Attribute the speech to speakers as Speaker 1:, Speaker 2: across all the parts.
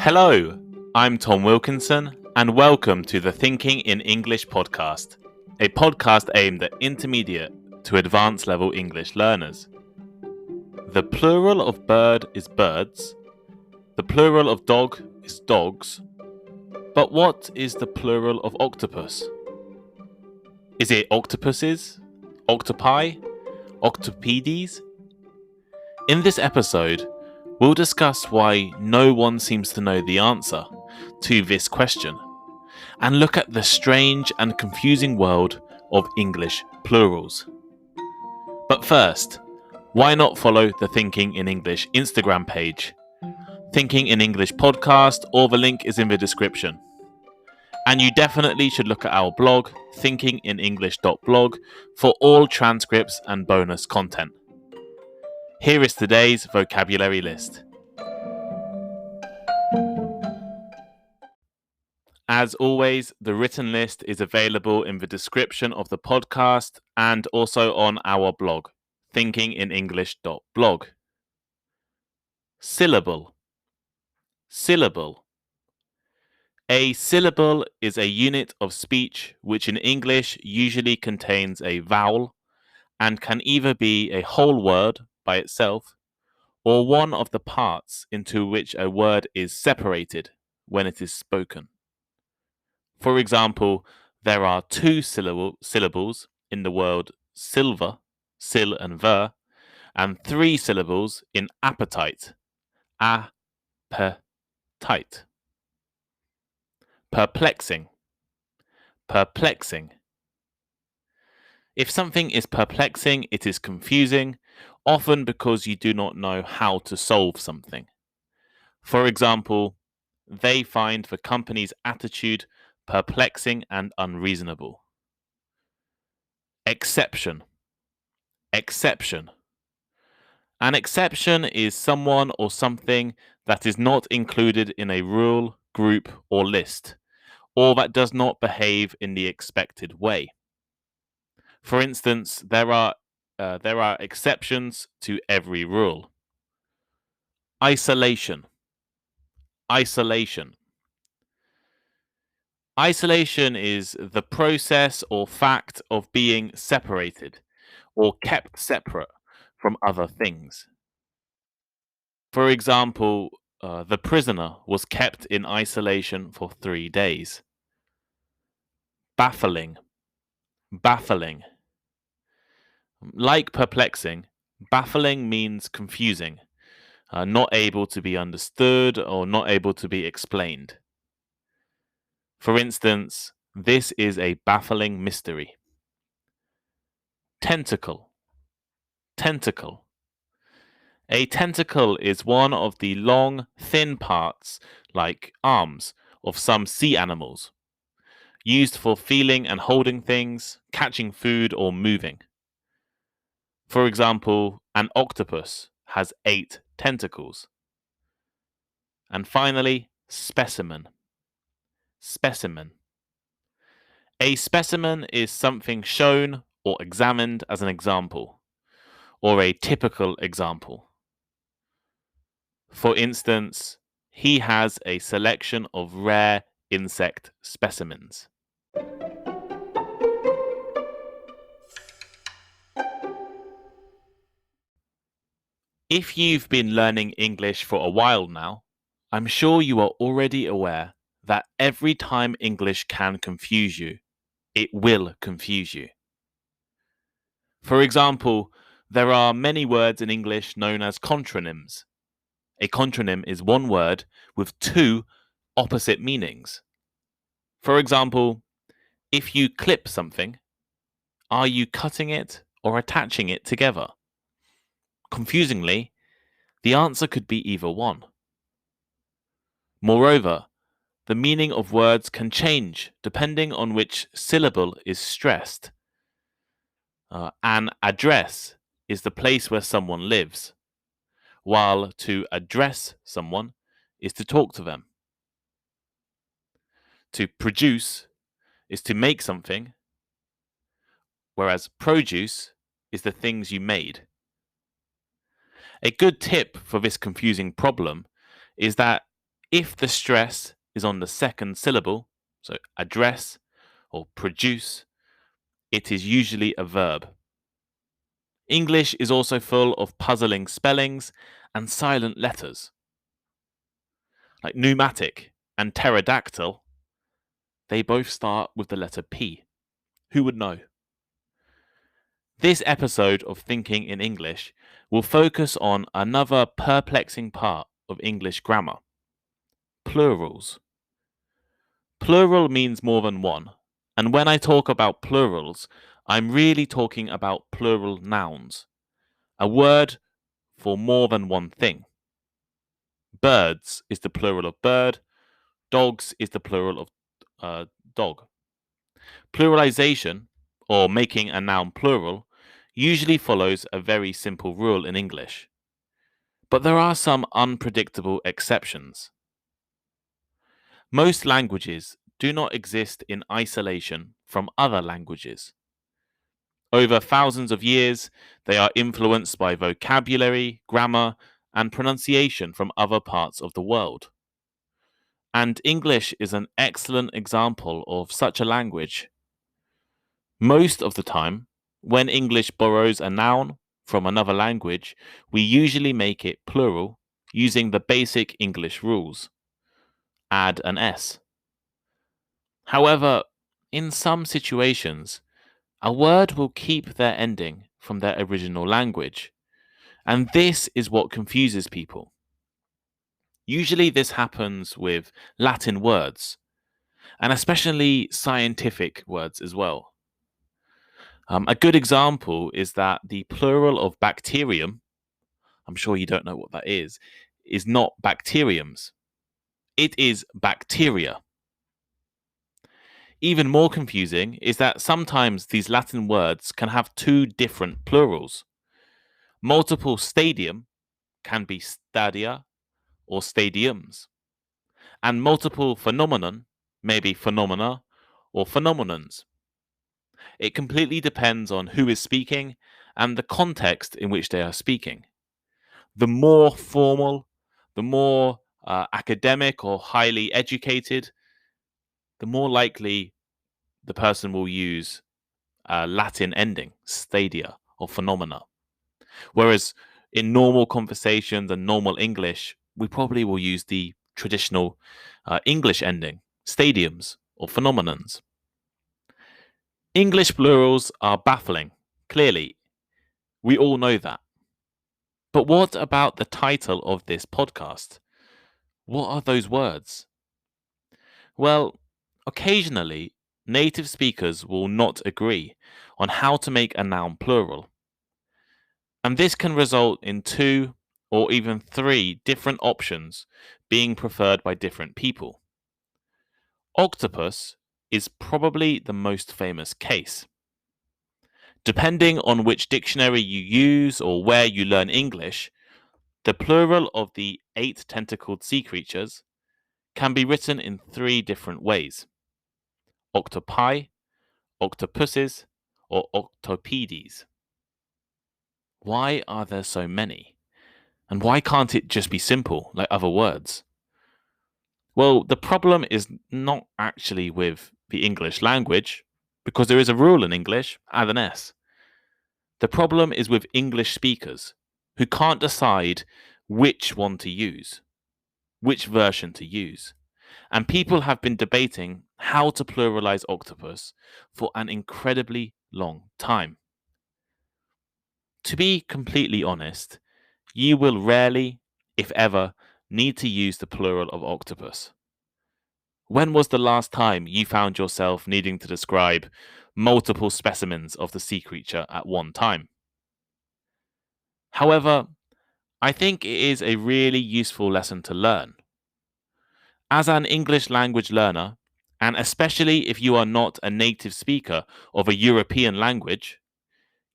Speaker 1: Hello, I'm Tom Wilkinson, and welcome to the Thinking in English podcast, a podcast aimed at intermediate to advanced level English learners. The plural of bird is birds, the plural of dog is dogs, but what is the plural of octopus? Is it octopuses, octopi, octopodes? In this episode, we'll discuss why no one seems to know the answer to this question, and look at the strange and confusing world of English plurals. But first, why not follow the Thinking in English Instagram page, Thinking in English podcast, or the link is in the description. And you definitely should look at our blog, thinkinginenglish.blog, for all transcripts and bonus content. Here is today's vocabulary list. As always, the written list is available in the description of the podcast and also on our blog, thinkinginenglish.blog. Syllable. Syllable. A syllable is a unit of speech which in English usually contains a vowel and can either be a whole word by itself or one of the parts into which a word is separated when it is spoken. For example, there are two syllables in the word silver, sil and ver, and three syllables in appetite, a-pe-tite. Perplexing. Perplexing. If something is perplexing, it is confusing, often because you do not know how to solve something. For example, they find the company's attitude perplexing and unreasonable. Exception. Exception. An exception is someone or something that is not included in a rule, group, or list, or that does not behave in the expected way. For instance, there are exceptions to every rule. Isolation. Isolation. Isolation is the process or fact of being separated or kept separate from other things. For example, the prisoner was kept in isolation for 3 days. Baffling. Baffling. Like perplexing, baffling means confusing, not able to be understood or not able to be explained. For instance, this is a baffling mystery. Tentacle. Tentacle. A tentacle is one of the long, thin parts, like arms, of some sea animals, used for feeling and holding things, catching food, or moving. For example, an octopus has 8 tentacles. And finally, specimen. Specimen. A specimen is something shown or examined as an example, or a typical example. For instance, he has a selection of rare insect specimens. If you've been learning English for a while now, I'm sure you are already aware that every time English can confuse you, it will confuse you. For example, there are many words in English known as contronyms. A contronym is one word with 2 opposite meanings. For example, if you clip something, are you cutting it or attaching it together? Confusingly, the answer could be either one. Moreover, the meaning of words can change depending on which syllable is stressed. An address is the place where someone lives, while to address someone is to talk to them. To produce is to make something, whereas produce is the things you made. A good tip for this confusing problem is that If the stress is on the second syllable, so address or produce, it is usually a verb. English is also full of puzzling spellings and silent letters. Like pneumatic and pterodactyl, they both start with the letter P. Who would know? This episode of Thinking in English will focus on another perplexing part of English grammar: plurals. Plural means more than one, and when I talk about plurals, I'm really talking about plural nouns, a word for more than one thing. Birds is the plural of bird, dogs is the plural of dog. Pluralization, or making a noun plural, usually follows a very simple rule in English. But there are some unpredictable exceptions. Most languages do not exist in isolation from other languages. Over thousands of years, they are influenced by vocabulary, grammar, and pronunciation from other parts of the world. And English is an excellent example of such a language. Most of the time, when English borrows a noun from another language, we usually make it plural using the basic English rules. Add an S. However, in some situations, a word will keep their ending from their original language, and this is what confuses people. Usually, this happens with Latin words, and especially scientific words as well. A good example is that the plural of bacterium, I'm sure you don't know what that is not bacteriums. It is bacteria. Even more confusing is that sometimes these Latin words can have two different plurals. Multiple stadium can be stadia or stadiums, and multiple phenomenon may be phenomena or phenomenons. It completely depends on who is speaking and the context in which they are speaking. The more formal, the more academic or highly educated, the more likely the person will use a Latin ending, stadia or phenomena. Whereas in normal conversations and normal English, we probably will use the traditional English ending, stadiums or phenomenons. English plurals are baffling, clearly. We all know that. But what about the title of this podcast? What are those words? Well, occasionally, native speakers will not agree on how to make a noun plural. And this can result in 2 or even 3 different options being preferred by different people. Octopus is probably the most famous case. Depending on which dictionary you use or where you learn English, the plural of the 8 tentacled sea creatures can be written in 3 different ways: octopi, octopuses, or octopodes. Why are there so many? And why can't it just be simple, like other words? Well, the problem is not actually with the English language, because there is a rule in English: add an S. The problem is with English speakers, who can't decide which one to use, which version to use. And people have been debating how to pluralize octopus for an incredibly long time. To be completely honest, you will rarely, if ever, need to use the plural of octopus. When was the last time you found yourself needing to describe multiple specimens of the sea creature at one time? However, I think it is a really useful lesson to learn. As an English language learner, and especially if you are not a native speaker of a European language,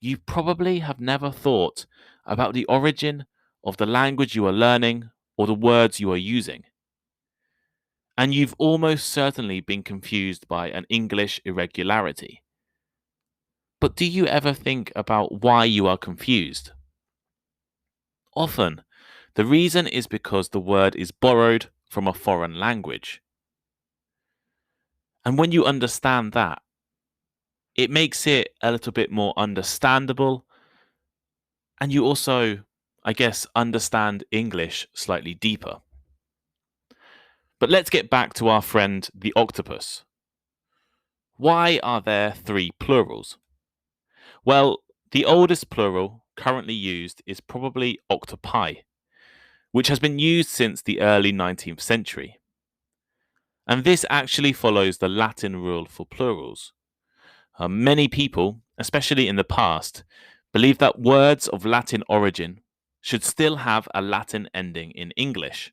Speaker 1: you probably have never thought about the origin of the language you are learning or the words you are using. And you've almost certainly been confused by an English irregularity. But do you ever think about why you are confused? Often, the reason is because the word is borrowed from a foreign language. And when you understand that, it makes it a little bit more understandable. And you also, I guess, understand English slightly deeper. But let's get back to our friend the octopus. Why are there 3 plurals? Well, the oldest plural currently used is probably octopi, which has been used since the early 19th century. And this actually follows the Latin rule for plurals. Many people, especially in the past, believe that words of Latin origin should still have a Latin ending in English.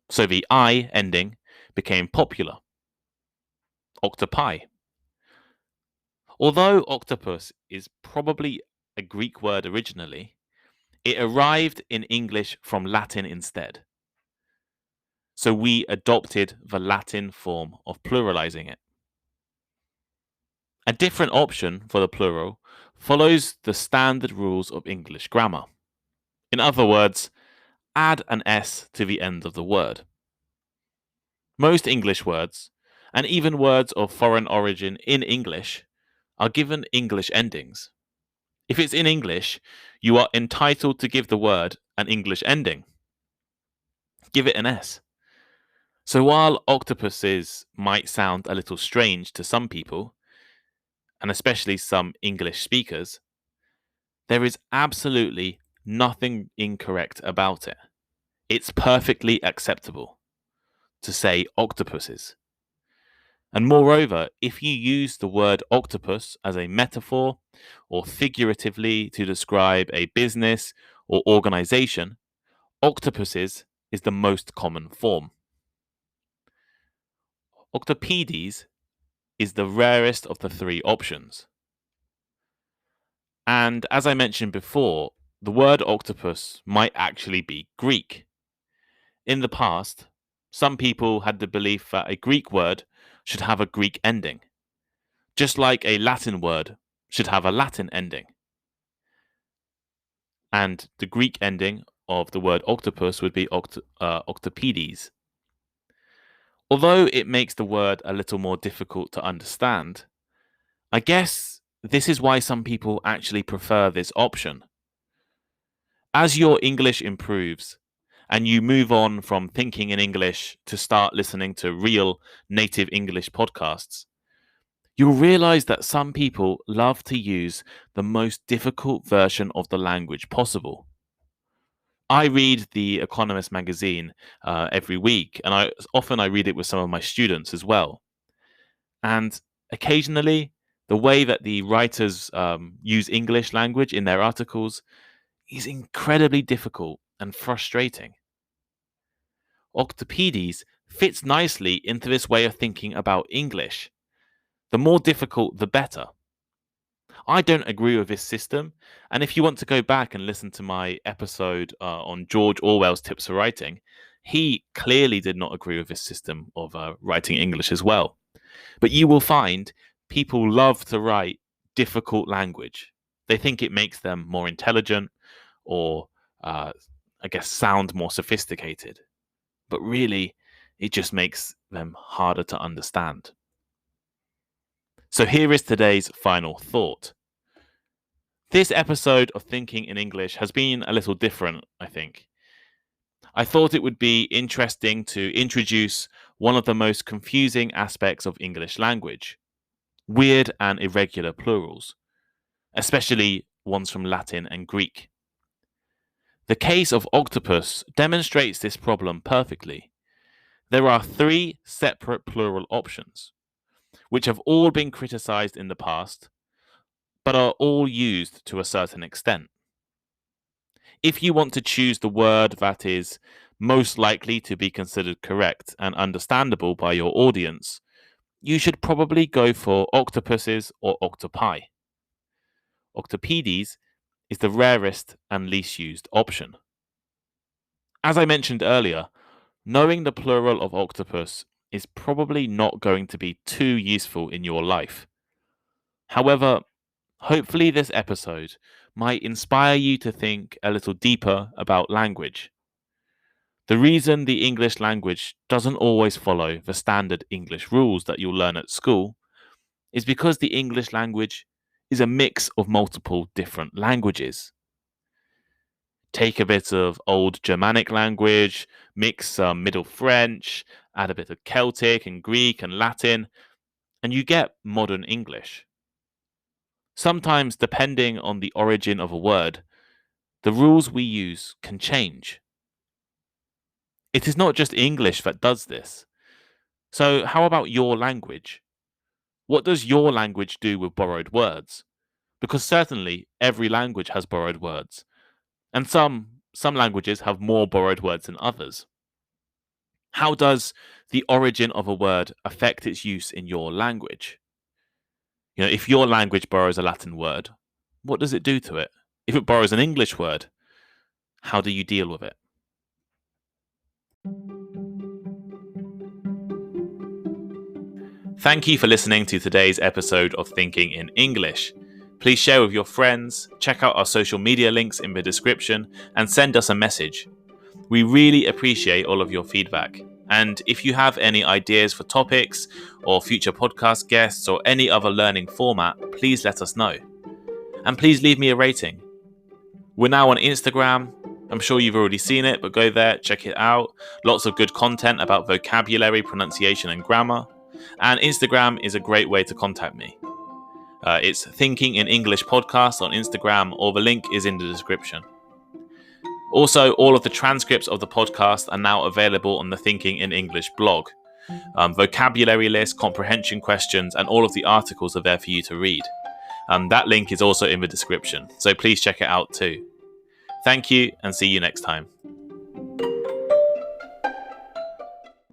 Speaker 1: So the I ending became popular. Octopi. Although octopus is probably a Greek word originally, it arrived in English from Latin instead. So we adopted the Latin form of pluralizing it. A different option for the plural follows the standard rules of English grammar. In other words, add an S to the end of the word. Most English words, and even words of foreign origin in English, are given English endings. If it's in English, you are entitled to give the word an English ending. Give it an S. So while octopuses might sound a little strange to some people, and especially some English speakers, there is absolutely nothing incorrect about it. It's perfectly acceptable to say octopuses. And moreover, if you use the word octopus as a metaphor or figuratively to describe a business or organization, octopuses is the most common form. Octopodes is the rarest of the 3 options. And as I mentioned before, the word octopus might actually be Greek. In the past, some people had the belief that a Greek word should have a Greek ending, just like a Latin word should have a Latin ending. And the Greek ending of the word octopus would be octopodes. Although it makes the word a little more difficult to understand, I guess this is why some people actually prefer this option. As your English improves and you move on from thinking in English to start listening to real native English podcasts, you'll realize that some people love to use the most difficult version of the language possible. I read the Economist magazine every week, and I read it with some of my students as well. And occasionally, the way that the writers use English language in their articles is incredibly difficult and frustrating. Octopodes fits nicely into this way of thinking about English. The more difficult, the better. I don't agree with this system, and if you want to go back and listen to my episode on George Orwell's Tips for Writing, he clearly did not agree with this system of writing English as well. But you will find people love to write difficult language. They think it makes them more intelligent or, I guess, sound more sophisticated. But really, it just makes them harder to understand. So here is today's final thought. This episode of Thinking in English has been a little different, I think. I thought it would be interesting to introduce one of the most confusing aspects of English language, weird and irregular plurals, especially ones from Latin and Greek. The case of octopus demonstrates this problem perfectly. There are 3 separate plural options, which have all been criticized in the past, but are all used to a certain extent. If you want to choose the word that is most likely to be considered correct and understandable by your audience, you should probably go for octopuses or octopi. Octopodes is the rarest and least used option. As I mentioned earlier, knowing the plural of octopus is probably not going to be too useful in your life. However, hopefully this episode might inspire you to think a little deeper about language. The reason the English language doesn't always follow the standard English rules that you'll learn at school is because the English language is a mix of multiple different languages. Take a bit of old Germanic language, mix some Middle French, add a bit of Celtic and Greek and Latin, and you get modern English. Sometimes, depending on the origin of a word, the rules we use can change. It is not just English that does this. So, how about your language? What does your language do with borrowed words? Because certainly every language has borrowed words, and some languages have more borrowed words than others. How does the origin of a word affect its use in your language? If your language borrows a Latin word, what does it do to it? If it borrows an English word, how do you deal with it? Thank you for listening to today's episode of Thinking in English. Please share with your friends, check out our social media links in the description, and send us a message. We really appreciate all of your feedback. And if you have any ideas for topics or future podcast guests or any other learning format, please let us know. And please leave me a rating. We're now on Instagram. I'm sure you've already seen it, but go there, check it out. Lots of good content about vocabulary, pronunciation, and grammar. And Instagram is a great way to contact me. It's Thinking in English Podcast on Instagram, or the link is in the description. Also, all of the transcripts of the podcast are now available on the Thinking in English blog. Vocabulary list, comprehension questions, and all of the articles are there for you to read. That link is also in the description, so please check it out too. Thank you, and see you next time.